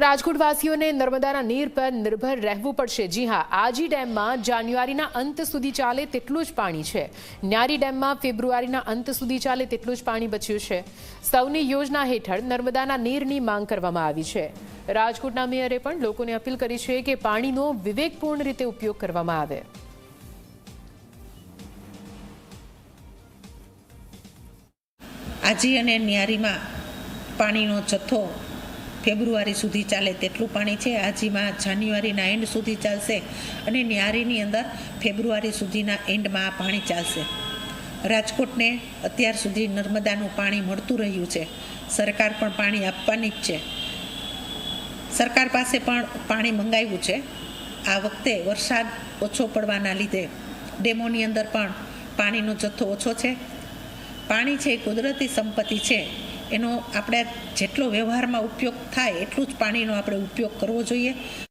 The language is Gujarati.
રાજકોટવાસીઓને નર્મદાના નીર પર નિર્ભર રહેવું પડશે। જી હા, આજી ડેમમાં જાન્યુઆરીના અંત સુધી ચાલે તેટલું જ પાણી છે। ન્યારી ડેમમાં ફેબ્રુઆરીના અંત સુધી ચાલે તેટલું જ પાણી બચ્યું છે। સૌની યોજના હેઠળ નર્મદાના નીરની માંગ કરવામાં આવી છે। રાજકોટના મેયરે પણ લોકોને અપીલ કરી છે કે પાણીનો વિવેકપૂર્ણ રીતે ઉપયોગ કરવામાં આવે। આજી અને ન્યારીમાં પાણીનો જથ્થો ફેબ્રુઆરી સુધી ચાલે તેટલું પાણી છે। આજીમાં જાન્યુઆરીના એન્ડ સુધી ચાલશે અને ન્યારીની અંદર ફેબ્રુઆરી સુધીના એન્ડમાં આ પાણી ચાલશે। રાજકોટને અત્યાર સુધી નર્મદાનું પાણી મળતું રહ્યું છે। સરકાર પણ પાણી આપવાની જ છે। સરકાર પાસે પણ પાણી મંગાવ્યું છે। આ વખતે વરસાદ ઓછો પડવાના લીધે ડેમોની અંદર પણ પાણીનો જથ્થો ઓછો છે। પાણી છે એ કુદરતી સંપત્તિ છે, એનો આપણે જેટલો વ્યવહારમાં ઉપયોગ થાય એટલું જ પાણીનો આપણે ઉપયોગ કરવો જોઈએ।